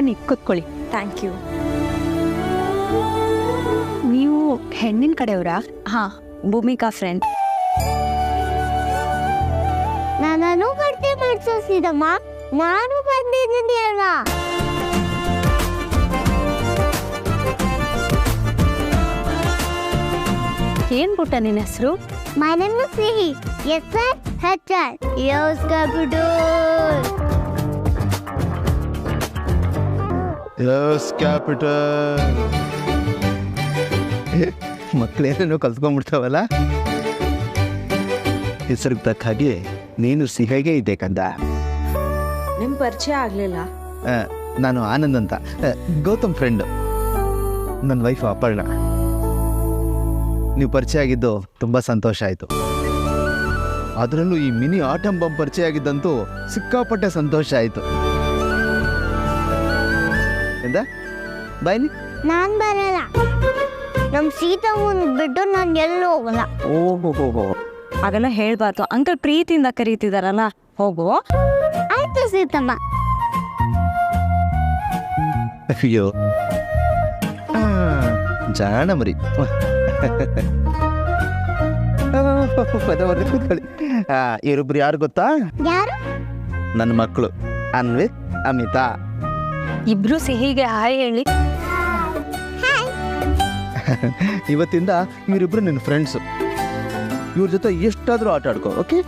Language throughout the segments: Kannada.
ಬನ್ನಿ ಕೂತ್ಕೊಳ್ಳಿ. Thank you. ನೀವು ಹೆಣ್ಣಿನ ಕಡೆಯವರಾ? ಹಾಂ, ಭೂಮಿಕಾ ಫ್ರೆಂಡ್. ನಾನು ಬರ್ತಿ ಮಾಡಿಸೋಸಿದಮ್ಮ, ನಾನು ಬಂದಿದ್ದೀನಿ ಅಲ್ಲ. ಏನ್ ಪುಟ್ಟ ನಿನ್ನ ಹೆಸರು? My name is Sihi. Yes sir, HR. Yes capital. Yes capital. ಮಕ್ಕಳೇನೇನೋ ಕಲ್ತ್ಕೊಂಡ್ಬಿಡ್ತಾವಲ್ಲ. ಹೆಸರಿಗೆ ತಕ್ಕ ಹಾಗೆ ನೀನು ಸಿಹಿಗೆ ಇದ್ದೆ ಕಂದ. ನಿಮ್ಮ ಪರಿಚಯ ಆಗಲಿಲ್ಲ. ನಾನು ಆನಂದ್ ಅಂತ, ಗೌತಮ್ ಫ್ರೆಂಡು. ನನ್ನ ವೈಫ್ ಅಪರ್ಣ. ನೀವು ಪರಿಚಯ ಆಗಿದ್ದು ತುಂಬ ಸಂತೋಷ ಆಯಿತು. ಅದರಲ್ಲೂ ಈ ಮಿನಿ ಆಟಮ್ ಬಾಂಬ್ ಪರಿಚಯ ಆಗಿದ್ದಂತೂ ಸಿಕ್ಕಾಪಟ್ಟೆ ಸಂತೋಷ ಆಯಿತು. ಎಂದ ಬಾಯ್ಲಿ? ನಾನು ಬರಲ್ಲ. ನಮ್ಮ ಸೀತಮ್ಮನ ಬಿಟ್ಟು ನಾನು ಎಲ್ಲೂ ಹೋಗಲ್ಲ. ಓಹೋ, ಹಾಗೆಲ್ಲ ಹೇಳ್ಬಾರ್ದು. ಅಂಕಲ್ ಪ್ರೀತಿಯಿಂದ ಕರೀತಿದಾರಲ್ಲ, ಹೋಗು. ಆಯ್ತು ಸೀತಮ್ಮ. ಅಯ್ಯೋ ಜಾಣ ಮರಿ. ಕೂತ್ಕೊಳ್ಳಿ. ಇವರಿಬ್ರು ಯಾರು ಗೊತ್ತಾ? ಯಾರು? ನನ್ನ ಮಕ್ಕಳು ಅನ್ವಿತ್, ಅಮಿತಾ. ಇಬ್ರು ಸಿಹಿಗೆ ಹಾಯ್ ಹೇಳಿ. ಇವತ್ತಿಂದ ಇವರಿಬ್ರು ನಿನ್ನ ಫ್ರೆಂಡ್ಸು. ಇವ್ರ ಜೊತೆ ಎಷ್ಟಾದರೂ ಆಟ ಆಡ್ಕೋ, ಓಕೆ?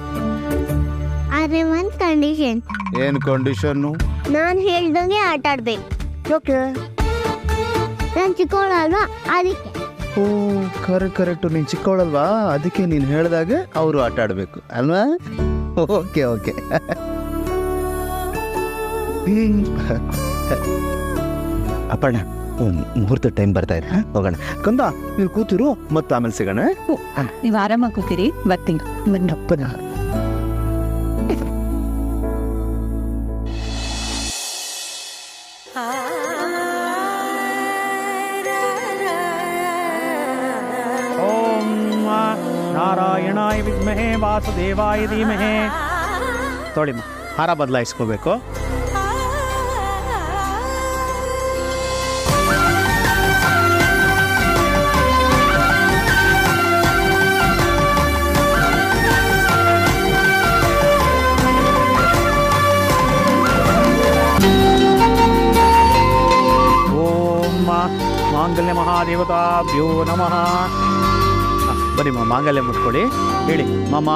ಆದ್ರೆ ಒಂದು ಕಂಡೀಷನ್. ಏನು ಕಂಡೀಷನ್ನು? ನಾನು ಹೇಳ್ದಂಗೆ ಆಟ ಆಡ್ಬೇಕು. ಓಕೆ. ನಾನು ಚಿಕ್ಕವಳಲ್ವಾ, ಅದಕ್ಕೆ. ಓ ಕರೆಕ್ಟು, ನೀನು ಚಿಕ್ಕವಳಲ್ವಾ, ಅದಕ್ಕೆ ನೀನು ಹೇಳಿದಾಗ ಅವರು ಆಟ ಆಡಬೇಕು ಅಲ್ವಾ? ಓಕೆ. ಅಪ್ಪಣ್ಣ, ಮುಹೂರ್ತ ಟೈಮ್ ಬರ್ತಾ ಇದೆ, ಹೋಗೋಣ. ಕಂದ ನೀನು ಕೂತಿರು, ಮತ್ತೆ ಆಮೇಲೆ ಸಿಗೋಣ. ನೀವು ಆರಾಮಾಗಿ ಕೂತೀರಿ, ಬರ್ತೀನಿ. ಅಪ್ಪನ ನಾರಾಯಣಾಯ ವಿದ್ಮಹೇ ವಾಸುದೇವಾಯ ಧೀಮಹಿ. ತೊಳಿಮ್ಮ, ಹಾರ ಬದಲಾಯಿಸ್ಕೋಬೇಕು. ಓಂ ಮಾಂಗಲ್ಯ ಮಹಾದೇವತಾಭ್ಯೋ ನಮಃ. ಬನ್ನಿ ಮಾಂಗಲ್ಯ ಮುಟ್ಕೊಳ್ಳಿ. ಹೇಳಿ ಮಮ.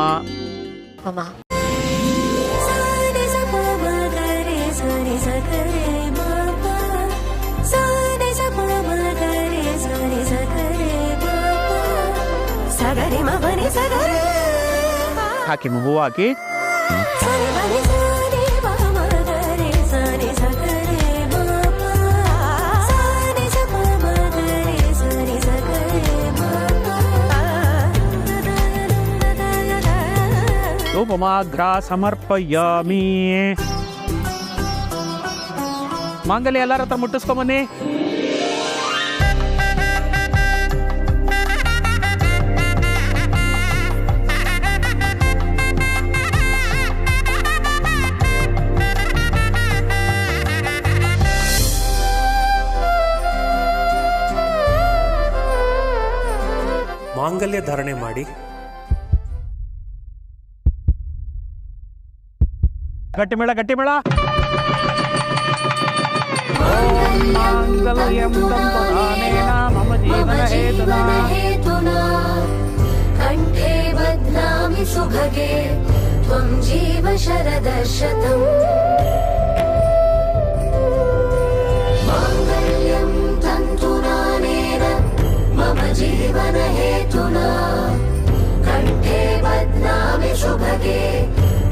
ಹಾಕಿ ಹೂವು ಹಾಕಿ. ಧೂಪಮಾಘ್ರ ಸಮರ್ಪಯಾಮಿ. ಮಾಂಗಲ್ಯ ಎಲ್ಲರ ಹತ್ರ ಮುಟ್ಟಿಸ್ಕೊಂಬನ್ನಿ. ಮಾಂಗಲ್ಯ ಧಾರಣೆ ಮಾಡಿ. ಗಟ್ಟಿಮೇಳ ಮಾಂಗಲ್ಯಂ ದಂಪತಾನೇನ ಮಮ ಜೀವನ ಹೇತುನಾ ಕಂಠೇ ಬಧ್ನಾಮಿ ಸುಭಗೆ ತ್ವಂ ಜೀವ ಶರದಶತಂ. ಮಾಂಗಲ್ಯಂ ತಂತುನಾನೇನ ಮಮ ಜೀವನ ಹೇತುನಾ ಕಂಠೇ ಬಧ್ನಾಮಿ ಸುಭಗೆ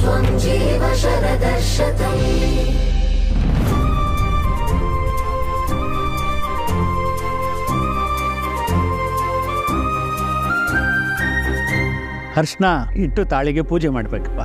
ತ್ವಂ ಜೀವ ಶರದಶತಂ. ಹರ್ಷನ ಇಟ್ಟು ತಾಳಿಗೆ ಪೂಜೆ ಮಾಡ್ಬೇಕಪ್ಪ.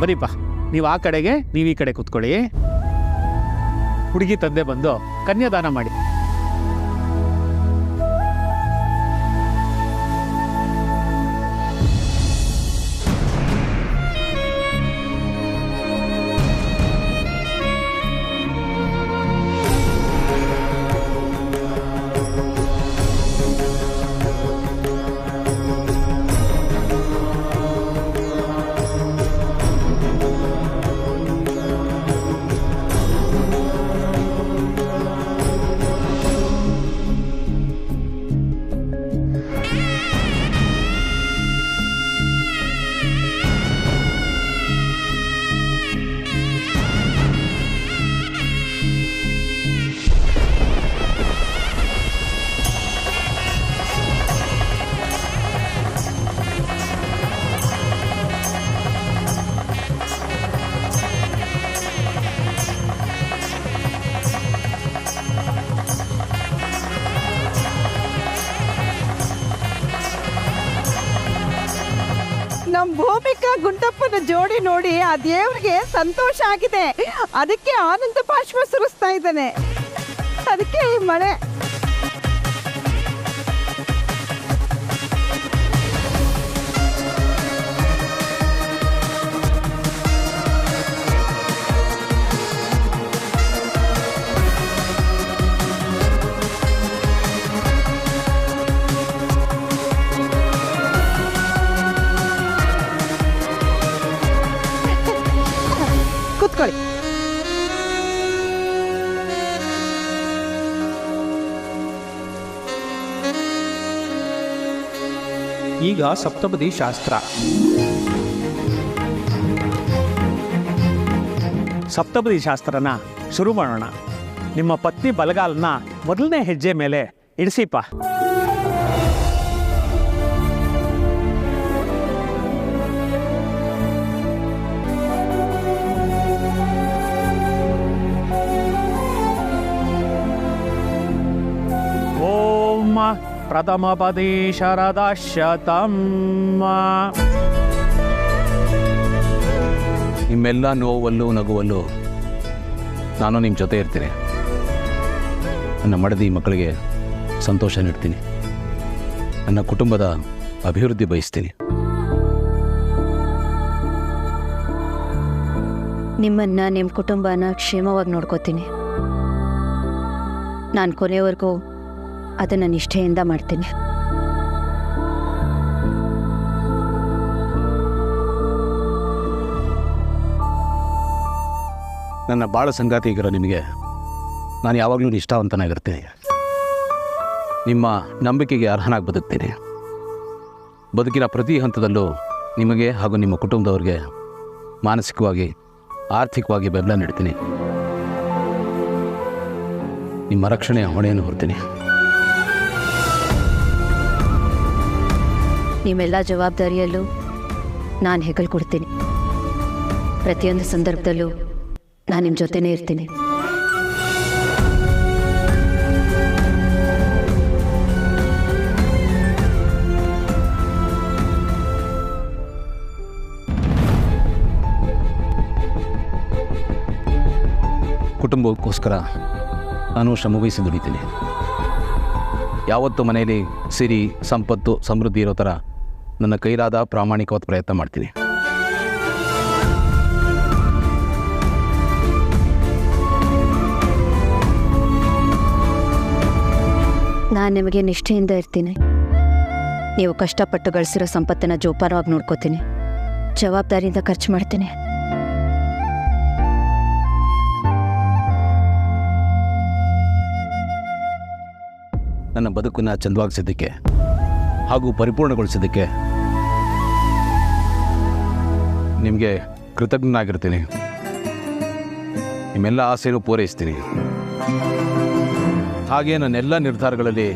ಬರೀಪ್ಪ, ನೀವು ಆ ಕಡೆಗೆ, ನೀವು ಈ ಕಡೆ ಕೂತ್ಕೊಳ್ಳಿ. ಹುಡುಗಿ ತಂದೆ ಬಂದು ಕನ್ಯಾದಾನ ಮಾಡಿ. ನಮ್ಮ ಭೂಮಿಕಾ ಗುಂಡಪ್ಪನ ಜೋಡಿ ನೋಡಿ ಆ ದೇವ್ರಿಗೆ ಸಂತೋಷ ಆಗಿದೆ. ಅದಕ್ಕೆ ಆನಂದ ಬಾಷ್ಪ ಸುರಿಸ್ತಾ ಇದ್ದಾನೆ. ಅದಕ್ಕೆ ಈ ಮಳೆ. ಕೂತ್ಕೊಳ್ಳಿ. ಈಗ ಸಪ್ತಪದಿ ಶಾಸ್ತ್ರ. ಸಪ್ತಪದಿ ಶಾಸ್ತ್ರನ ಶುರು ಮಾಡೋಣ. ನಿಮ್ಮ ಪತ್ನಿ ಬಲಗಾಲನ್ನ ಮೊದಲನೇ ಹೆಜ್ಜೆ ಮೇಲೆ ಇಡಿಸಿಪ್ಪ. ಓಂ ಪ್ರಥಮ ಪದಿ ಶರದಶತಮ್ಮ. ನಿಮ್ಮೆಲ್ಲ ನೋವಲ್ಲೂ ನಗುವಲ್ಲೂ ನಾನು ನಿಮ್ಮ ಜೊತೆ ಇರ್ತೀನಿ. ನನ್ನ ಮಡದಿ ಮಕ್ಕಳಿಗೆ ಸಂತೋಷ ನೀಡ್ತೀನಿ. ನನ್ನ ಕುಟುಂಬದ ಅಭಿವೃದ್ಧಿ ಬಯಸ್ತೀನಿ. ನಿಮ್ಮನ್ನ ನಿಮ್ಮ ಕುಟುಂಬನ ಕ್ಷೇಮವಾಗಿ ನೋಡ್ಕೋತೀನಿ. ನಾನು ಕೊನೆಯವರೆಗೂ ಅದನ್ನು ನಿಷ್ಠೆಯಿಂದ ಮಾಡ್ತೀನಿ. ನನ್ನ ಬಾಳ ಸಂಗಾತಿಗಿರೋ ನಿಮಗೆ ನಾನು ಯಾವಾಗಲೂ ನಿಷ್ಠಾವಂತನಾಗಿರ್ತೀನಿ. ನಿಮ್ಮ ನಂಬಿಕೆಗೆ ಅರ್ಹನಾಗಿ ಬದುಕ್ತೀನಿ. ಬದುಕಿನ ಪ್ರತಿ ಹಂತದಲ್ಲೂ ನಿಮಗೆ ಹಾಗೂ ನಿಮ್ಮ ಕುಟುಂಬದವ್ರಿಗೆ ಮಾನಸಿಕವಾಗಿ ಆರ್ಥಿಕವಾಗಿ ಬೆಂಬಲ ನೀಡ್ತೀನಿ. ನಿಮ್ಮ ರಕ್ಷಣೆಯ ಹೊಣೆಯನ್ನು ಹೊರ್ತೀನಿ. ನಿಮ್ಮೆಲ್ಲ ಜವಾಬ್ದಾರಿಯಲ್ಲೂ ನಾನು ಹೆಗಲು ಕೊಡ್ತೀನಿ. ಪ್ರತಿಯೊಂದು ಸಂದರ್ಭದಲ್ಲೂ ನಾನು ನಿಮ್ಮ ಜೊತೆನೇ ಇರ್ತೀನಿ. ಕುಟುಂಬಕ್ಕೋಸ್ಕರ ನಾನು ಶ್ರಮವಹಿಸಿ ದುಡಿತೀನಿ. ಯಾವತ್ತೂ ಮನೆಯಲ್ಲಿ ಸಿರಿ ಸಂಪತ್ತು ಸಮೃದ್ಧಿ ಇರೋ ಥರ ನನ್ನ ಕೈಲಾದ ಪ್ರಾಮಾಣಿಕವಾದ ಪ್ರಯತ್ನ ಮಾಡ್ತೀನಿ. ನಾನು ನಿಮಗೆ ನಿಷ್ಠೆಯಿಂದ ಇರ್ತೀನಿ. ನೀವು ಕಷ್ಟಪಟ್ಟು ಗಳಿಸಿರೋ ಸಂಪತ್ತನ್ನು ಜೋಪಾನವಾಗಿ ನೋಡ್ಕೋತೀನಿ. ಜವಾಬ್ದಾರಿಯಿಂದ ಖರ್ಚು ಮಾಡ್ತೀನಿ. ನನ್ನ ಬದುಕನ್ನು ಚಂದವಾಗಿಸಿದ್ದಕ್ಕೆ ಹಾಗೂ ಪರಿಪೂರ್ಣಗೊಳಿಸಿದ್ದಕ್ಕೆ ನಿಮಗೆ ಕೃತಜ್ಞನಾಗಿರ್ತೀನಿ. ನಿಮ್ಮೆಲ್ಲ ಆಸೆಯನ್ನು ಪೂರೈಸ್ತೀನಿ. ಹಾಗೆ ನನ್ನೆಲ್ಲ ನಿರ್ಧಾರಗಳಲ್ಲಿ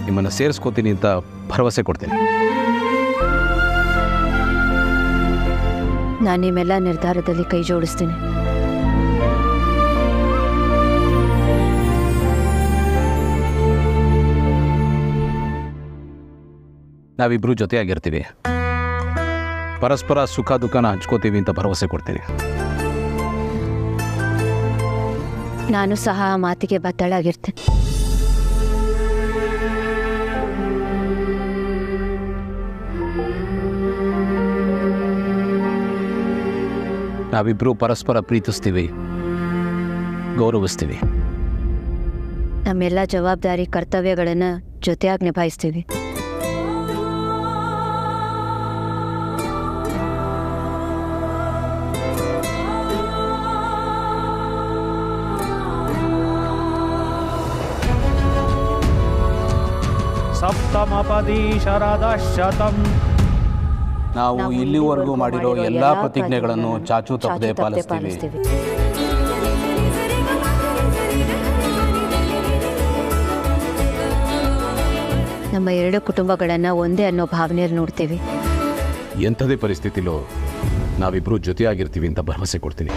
ನಿಮ್ಮನ್ನು ಸೇರಿಸ್ಕೋತೀನಿ ಅಂತ ಭರವಸೆ ಕೊಡ್ತೀನಿ. ನಾನು ನಿಮ್ಮೆಲ್ಲ ನಿರ್ಧಾರದಲ್ಲಿ ಕೈ ಜೋಡಿಸ್ತೀನಿ. ನಾವಿಬ್ಬರೂ ಜೊತೆಯಾಗಿರ್ತೀವಿ. ಪರಸ್ಪರ ಸುಖ ದುಃಖನ ಹಂಚ್ಕೋತೀವಿ ಅಂತ ಭರವಸೆ ಕೊಡ್ತೀನಿ. ನಾನು ಸಹ ಆ ಮಾತಿಗೆ ಬದ್ಧಳಾಗಿರ್ತೇನೆ. ನಾವಿಬ್ಬರೂ ಪರಸ್ಪರ ಪ್ರೀತಿಸ್ತೀವಿ, ಗೌರವಿಸ್ತೀವಿ. ನಮ್ಮೆಲ್ಲ ಜವಾಬ್ದಾರಿ ಕರ್ತವ್ಯಗಳನ್ನು ಜೊತೆಯಾಗಿ ನಿಭಾಯಿಸ್ತೀವಿ. ಸಪ್ತಮಪದಿ ಶರದಶತಂ. ನಾವು ಇಲ್ಲಿವರೆಗೂ ಮಾಡಿರೋ ಎಲ್ಲ ಪ್ರತಿಜ್ಞೆಗಳನ್ನು ಚಾಚೂ ತಪ್ಪದೆ ಪಾಲಿಸ್ತೀವಿ. ನಮ್ಮ ಎರಡು ಕುಟುಂಬಗಳನ್ನು ಒಂದೇ ಅನ್ನೋ ಭಾವನೆಯಲ್ಲಿ ನೋಡ್ತೀವಿ. ಎಂಥದೇ ಪರಿಸ್ಥಿತಿಲೂ ನಾವಿಬ್ಬರೂ ಜೊತೆಯಾಗಿರ್ತೀವಿ ಅಂತ ಭರವಸೆ ಕೊಡ್ತೀನಿ.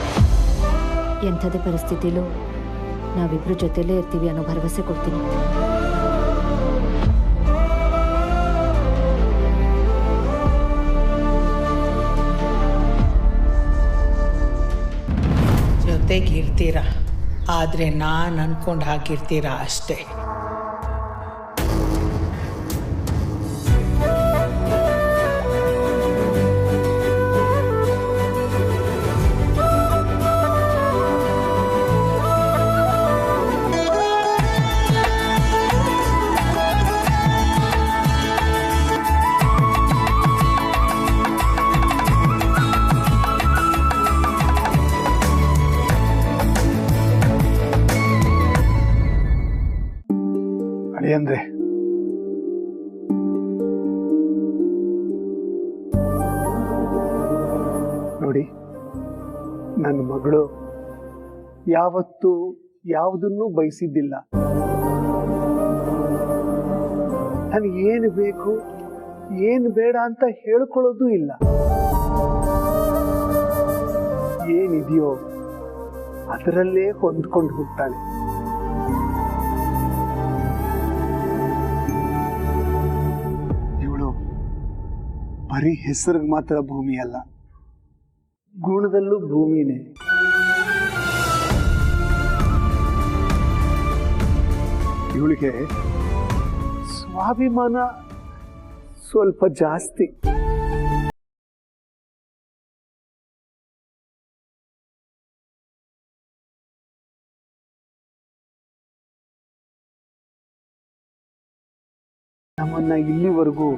ಎಂಥದೇ ಪರಿಸ್ಥಿತಿಲೂ ನಾವಿಬ್ಬರು ಜೊತೆಲೇ ಇರ್ತೀವಿ ಅನ್ನೋ ಭರವಸೆ ಕೊಡ್ತೀನಿ. ಜೊತೆಗಿರ್ತೀರಾ, ಆದರೆ ನಾನು ಅನ್ಕೊಂಡು ಹಾಕಿರ್ತೀರಾ ಅಷ್ಟೇ. ಅಂದ್ರೆ ನೋಡಿ, ನನ್ನ ಮಗಳು ಯಾವತ್ತೂ ಯಾವುದನ್ನೂ ಬಯಸಿದ್ದಿಲ್ಲ. ನನಗೆ ಏನು ಬೇಕು ಏನು ಬೇಡ ಅಂತ ಹೇಳ್ಕೊಳ್ಳೋದು ಇಲ್ಲ. ಏನಿದೆಯೋ ಅದರಲ್ಲೇ ಹೊಂದ್ಕೊಂಡು ಹೋಗ್ತಾಳೆ. ಬರೀ ಹೆಸರಿಗೆ ಮಾತ್ರ ಭೂಮಿ ಅಲ್ಲ, ಗುಣದಲ್ಲೂ ಭೂಮಿನೇ. ಇವಳಿಗೆ ಸ್ವಾಭಿಮಾನ ಸ್ವಲ್ಪ ಜಾಸ್ತಿ. ನಮ್ಮನ್ನ ಇಲ್ಲಿವರೆಗೂ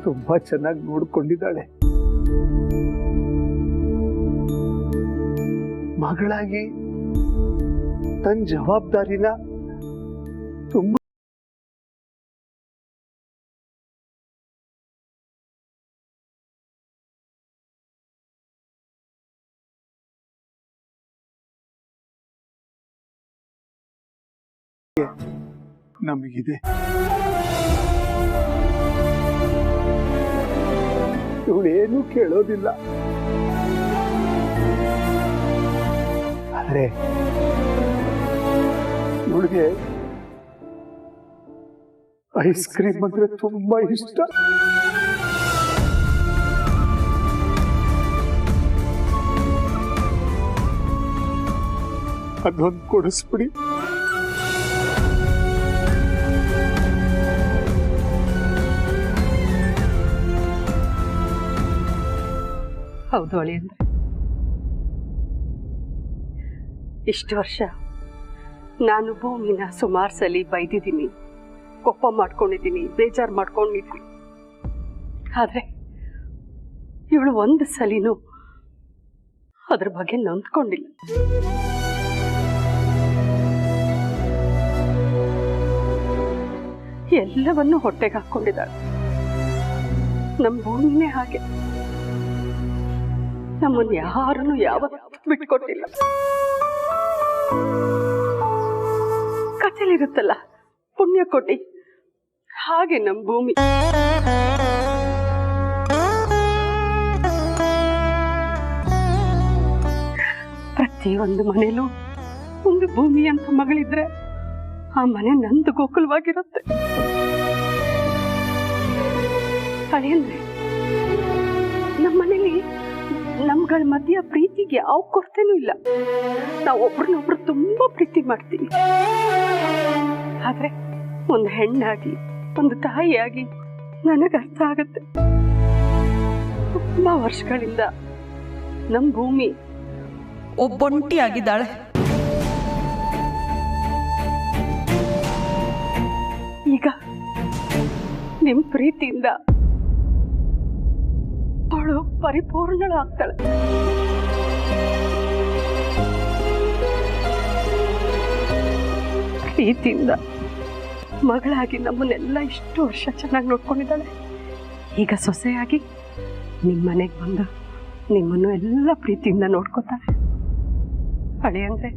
ತುಂಬಾ ಚೆನ್ನಾಗಿ ನೋಡ್ಕೊಂಡಿದ್ದಾಳೆ. ಮಗಳಾಗಿ ತನ್ನ ಜವಾಬ್ದಾರಿನ ತುಂಬಾ ನಮಗಿದೆ. ಇವಳೇನು ಕೇಳೋದಿಲ್ಲ, ಆದ್ರೆ ಇವಳಿಗೆ ಐಸ್ ಕ್ರೀಮ್ ಅಂದ್ರೆ ತುಂಬಾ ಇಷ್ಟ. ಅದೊಂದು ಕೊಡಿಸ್ಬಿಡಿ. ಹೌದು ಅಳಿಯಂದ್ರೆ, ಇಷ್ಟು ವರ್ಷ ನಾನು ಭೂಮಿನ ಸುಮಾರು ಸಲ ಬೈದಿದ್ದೀನಿ, ಕೋಪ ಮಾಡ್ಕೊಂಡಿದ್ದೀನಿ, ಬೇಜಾರು ಮಾಡ್ಕೊಂಡಿದ್ದೀನಿ. ಆದರೆ ಇವಳು ಒಂದು ಸಲಿನೂ ಅದ್ರ ಬಗ್ಗೆ ನೊಂದ್ಕೊಂಡಿಲ್ಲ. ಎಲ್ಲವನ್ನೂ ಹೊಟ್ಟೆಗೆ ಹಾಕ್ಕೊಂಡಿದ್ದಾಳೆ. ನಮ್ಮ ಭೂಮಿನೇ ಹಾಗೆ, ನಮ್ಮನ್ನು ಯಾರನ್ನು ಯಾವತ್ತೂ ಬಿಟ್ಕೊಟ್ಟಿಲ್ಲ. ಕಥೆಲಿರುತ್ತಲ್ಲ ಪುಣ್ಯ ಕೋಟಿ, ಹಾಗೆ ನಮ್ಮ ಭೂಮಿ. ಪ್ರತಿಯೊಂದು ಮನೇಲೂ ಒಂದು ಭೂಮಿ ಅಂತ ಮಗಳಿದ್ರೆ ಆ ಮನೆ ನಂದು ಗೋಕುಲವಾಗಿರುತ್ತೆ. ಅಳಿಯಂದ್ರೆ ನಮ್ಗಳ ಮಧ್ಯ ಪ್ರೀತಿಗೆ ಯಾವ ಕೊರತೆನೂ ಇಲ್ಲ. ನಾವು ಒಬ್ರನ್ನೊಬ್ರು ತುಂಬಾ ಪ್ರೀತಿ ಮಾಡ್ತೀವಿ. ಆದ್ರೆ ಒಂದು ಹೆಣ್ಣಾಗಿ, ಒಂದು ತಾಯಿಯಾಗಿ ನನಗೆ ಅರ್ಥ ಆಗತ್ತೆ. ತುಂಬಾ ವರ್ಷಗಳಿಂದ ನಮ್ಮ ಭೂಮಿ ಒಬ್ಬೊಂಟಿ ಆಗಿದ್ದಾಳೆ. ಈಗ ನಿಮ್ ಪ್ರೀತಿಯಿಂದ ಅವಳು ಪರಿಪೂರ್ಣಳಾಗ್ತಾಳೆ. ಪ್ರೀತಿಯಿಂದ ಮಗಳಾಗಿ ನಮ್ಮನ್ನೆಲ್ಲ ಇಷ್ಟು ವರ್ಷ ಚೆನ್ನಾಗಿ ನೋಡ್ಕೊಂಡಿದ್ದಾಳೆ. ಈಗ ಸೊಸೆಯಾಗಿ ನಿಮ್ಮ ಮನೆಗೆ ಬಂದು ನಿಮ್ಮನ್ನು ಎಲ್ಲ ಪ್ರೀತಿಯಿಂದ ನೋಡ್ಕೋತಾಳೆ. ಅಳಿಯಂದ್ರೆ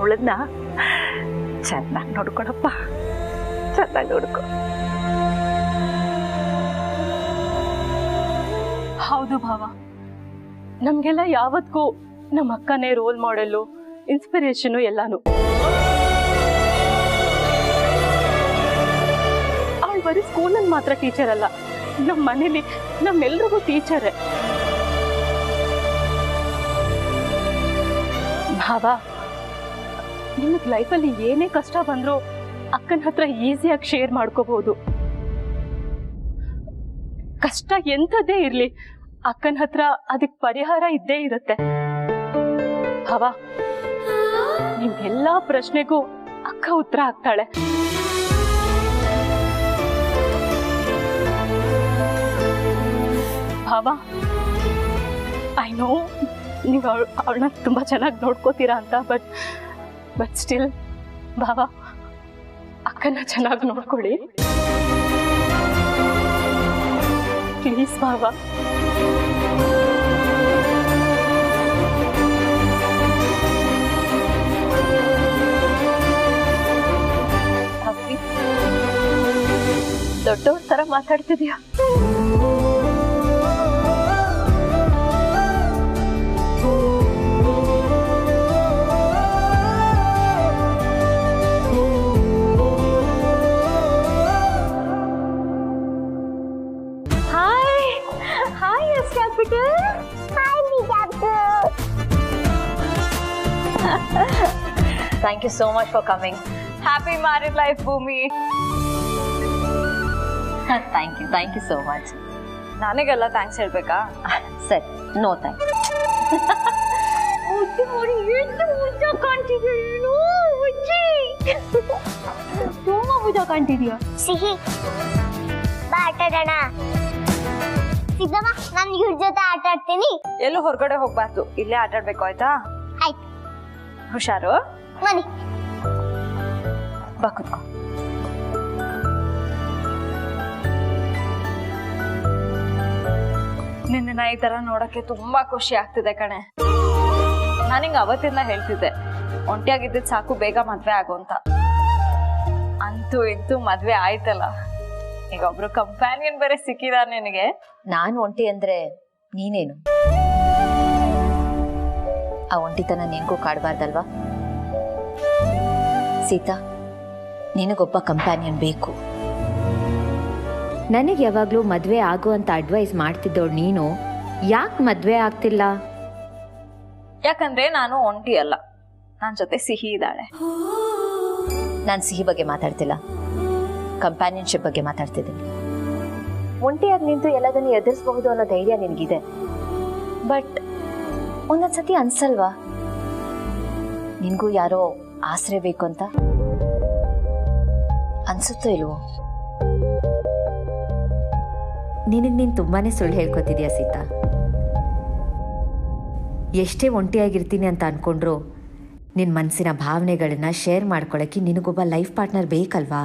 ಅವಳನ್ನ ಚೆನ್ನಾಗಿ ನೋಡ್ಕೊಳಪ್ಪ, ಚೆನ್ನಾಗಿ ನೋಡ್ಕೊ. ಹೌದು ಭಾವ, ನಮ್ಗೆಲ್ಲ ಯಾವತ್ತೂ ನಮ್ಮ ಅಕ್ಕನೇ ರೋಲ್ ಮಾಡೆಲ್ಲು, ಇನ್ಸ್ಪಿರೇಷನು ಎಲ್ಲಾನು. ಅವಳು ಬರೀ ಸ್ಕೂಲಲ್ಲಿ ಮಾತ್ರ ಟೀಚರ್ ಅಲ್ಲ, ನಮ್ಮ ಮನೇಲಿ ನಮ್ಮೆಲ್ರಿಗೂ ಟೀಚರೇ. ಭಾವ, ನಿಮಗೆ ಲೈಫಲ್ಲಿ ಏನೇ ಕಷ್ಟ ಬಂದರೂ ಅಕ್ಕನ ಹತ್ರ ಈಸಿಯಾಗಿ ಶೇರ್ ಮಾಡ್ಕೋಬಹುದು. ಕಷ್ಟ ಎಂಥದ್ದೇ ಇರಲಿ, ಅಕ್ಕನ ಹತ್ರ ಅದಕ್ಕೆ ಪರಿಹಾರ ಇದ್ದೇ ಇರುತ್ತೆ. ಭಾವ, ನಿಮ್ಗೆಲ್ಲಾ ಪ್ರಶ್ನೆಗೂ ಅಕ್ಕ ಉತ್ತರ ಆಗ್ತಾಳೆ. ಭಾವ, ಐ ನೋ ನೀವು ಅವಳನ್ನ ತುಂಬಾ ಚೆನ್ನಾಗಿ ನೋಡ್ಕೋತೀರಾ ಅಂತ, ಬಟ್ ಸ್ಟಿಲ್ ಭಾವ, ಅಕ್ಕನ ಚೆನ್ನಾಗಿ ನೋಡ್ಕೊಳ್ಳಿ ಪ್ಲೀಸ್ ಭಾವ. ದೊಡ್ಡವ್ರ ತರ ಮಾತಾಡ್ತಿದ್ಯಾ? Thank you so much for coming. Happy married life, Bhumi. Thank you so much. ನನಗೆಲ್ಲ ಥ್ಯಾಂಕ್ಸ್ ಹೇಳ್ಬೇಕಾ? ಸರಿ, ನೋ ಥ್ಯಾಂಕ್ಸ್. ತುಂಬಾ ಕಾಣ್ತಿದ್ಯಾ? ಸಿಹಿ ಬಾ ಆಟ ಆಡೋಣ. ಸಿದ್ದಮ್ಮ, ನಾನು ಇವ್ರ ಜೊತೆ ಆಟ ಆಡ್ತೀನಿ. ಎಲ್ಲೂ ಹೊರಗಡೆ ಹೋಗ್ಬಾರ್ದು, ಇಲ್ಲೇ ಆಟ ಆಡ್ಬೇಕು, ಆಯ್ತಾ? ಆಯ್ತು. ಹುಷಾರು. ಬನ್ನಿ. ಬಾ ಕುತ್ಕೋ. ನಿನ್ನ ಈ ತರ ನೋಡಕ್ಕೆ ತುಂಬಾ ಖುಷಿ ಆಗ್ತಿದೆ ಕಣೆ. ನಾನಿಂಗ ಅವತ್ತಿಂದ ಹೇಳ್ತಿದ್ದೆ, ಒಂಟಿಯಾಗಿದ್ದಿದ್ ಸಾಕು, ಬೇಗ ಮದ್ವೆ ಆಗು ಅಂತ. ಅಂತೂ ಇಂತೂ ಮದ್ವೆ ಆಯ್ತಲ್ಲ. ಈಗ ಒಬ್ರು ಕಂಪ್ಯಾನಿಯನ್ ಬೇರೆ ಸಿಕ್ಕಿದಾರೆ ನಿನಗೆ. ನಾನು ಒಂಟಿ ಅಂದ್ರೆ ನೀನೇನು? ಆ ಒಂಟಿತನ ನಿನ್ಗೂ ಕಾಡಬಾರ್ದಲ್ವಾ? ಸೀತಾ, ನಿನಗೊಬ್ಬ ಕಂಪ್ಯಾನಿಯನ್ ಬೇಕು. ನನಗೆ ಯಾವಾಗಲೂ ಮದುವೆ ಆಗು ಅಂತ ಅಡ್ವೈಸ್ ಮಾಡ್ತಿದ್ದೋಳು ನೀನು ಯಾಕೆ ಮದುವೆ ಆಗ್ತಿಲ್ಲ? ಯಾಕಂದ್ರೆ ನಾನು ಒಂಟಿ ಅಲ್ಲ, ನನ್ನ ಜೊತೆ ಸಿಹಿ ಇದ್ದಾಳೆ. ನಾನು ಸಿಹಿ ಬಗ್ಗೆ ಮಾತಾಡ್ತಿಲ್ಲ, ಕಂಪ್ಯಾನಿಯನ್ಶಿಪ್ ಬಗ್ಗೆ ಮಾತಾಡ್ತಿದ್ದೀನಿ. ಒಂಟಿಯಾಗಿ ನಿಂತು ಎಲ್ಲದನ್ನು ಎದುರಿಸಬಹುದು ಅನ್ನೋ ಧೈರ್ಯ ನಿನಗಿದೆ. ಬಟ್ ಒಂದೊಂದ್ಸತಿ ಅನ್ಸಲ್ವಾ ನಿನ್ಗೂ ಯಾರೋ ಆಸರೆ ಬೇಕು ಅಂತ? ಅನ್ಸುತ್ತೋ ಇಲ್ವೋ? ನಿನಗೆ ನೀನು ತುಂಬಾನೇ ಸುಳ್ಳು ಹೇಳ್ಕೊತಿದ್ಯಾ ಸೀತಾ. ಎಷ್ಟೇ ಒಂಟಿಯಾಗಿರ್ತೀನಿ ಅಂತ ಅನ್ಕೊಂಡ್ರು ನಿನ್ನ ಮನಸ್ಸಿನ ಭಾವನೆಗಳನ್ನ ಶೇರ್ ಮಾಡ್ಕೊಳ್ಳೋಕ್ಕೆ ನಿನಗೊಬ್ಬ ಲೈಫ್ ಪಾರ್ಟ್ನರ್ ಬೇಕಲ್ವಾ?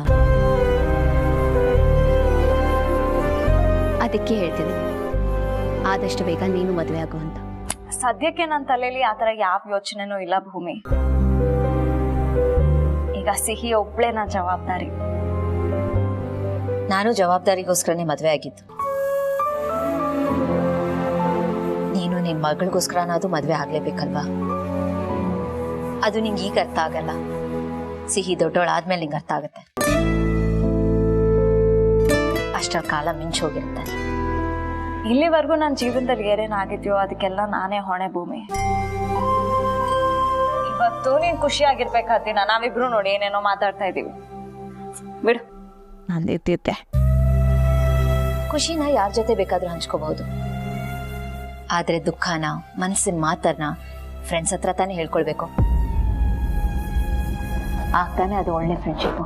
ಅದಕ್ಕೆ ಹೇಳ್ತೀನಿ, ಆದಷ್ಟು ಬೇಗ ನೀನು ಮದುವೆ ಆಗು ಅಂತ. ಸದ್ಯಕ್ಕೆ ನನ್ನ ತಲೆಯಲ್ಲಿ ಆ ಥರ ಯಾವ ಯೋಚನೆನೂ ಇಲ್ಲ ಭೂಮಿ. ಈಗ ಸಿಹಿ ಒಬ್ಳೆ ನನ್ನ ಜವಾಬ್ದಾರಿ. ನಾನು ಜವಾಬ್ದಾರಿಗೋಸ್ಕರನೇ ಮದುವೆ ಆಗಿದ್ದು. ನೀನು ನಿನ್ನ ಮಗಳಿಗೋಸ್ಕರನಾದ್ರೂ ಮದುವೆ ಆಗ್ಲೇಬೇಕಲ್ವಾ? ಅದು ನಿಂಗೆ ಈಗ ಅರ್ಥ ಆಗಲ್ಲ, ಸಿಹಿ ದೊಡ್ಡೋಳಾದ್ಮೇಲೆ ನಿಂಗೆ ಅರ್ಥ ಆಗುತ್ತೆ. ಅಷ್ಟರ ಕಾಲ ಮಿಂಚೋಗಿರುತ್ತೆ. ಇಲ್ಲಿವರೆಗೂ ನನ್ನ ಜೀವನದಲ್ಲಿ ಏನೇನಾಗಿದ್ಯೋ ಅದಕ್ಕೆಲ್ಲ ನಾನೇ ಹೊಣೆ ಭೂಮಿ. ಇವತ್ತು ನೀನ್ ಖುಷಿಯಾಗಿರ್ಬೇಕಾದಿನ, ನಾವಿಬ್ರು ನೋಡಿ ಏನೇನೋ ಮಾತಾಡ್ತಾ ಇದೀವಿ. ಬಿಡು, ನಂದಿದ್ದೆ. ಖುಷಿನ ಯಾರ ಜೊತೆ ಬೇಕಾದ್ರೂ ಹಂಚ್ಕೋಬಹುದು, ಆದ್ರೆ ದುಃಖನ, ಮನಸ್ಸಿನ ಮಾತನ್ನ ಫ್ರೆಂಡ್ಸ್ ಹತ್ರ ತಾನೇ ಹೇಳ್ಕೊಳ್ಬೇಕು. ಆಗ್ತಾನೆ ಅದು ಒಳ್ಳೆ ಫ್ರೆಂಡ್ಶಿಪ್.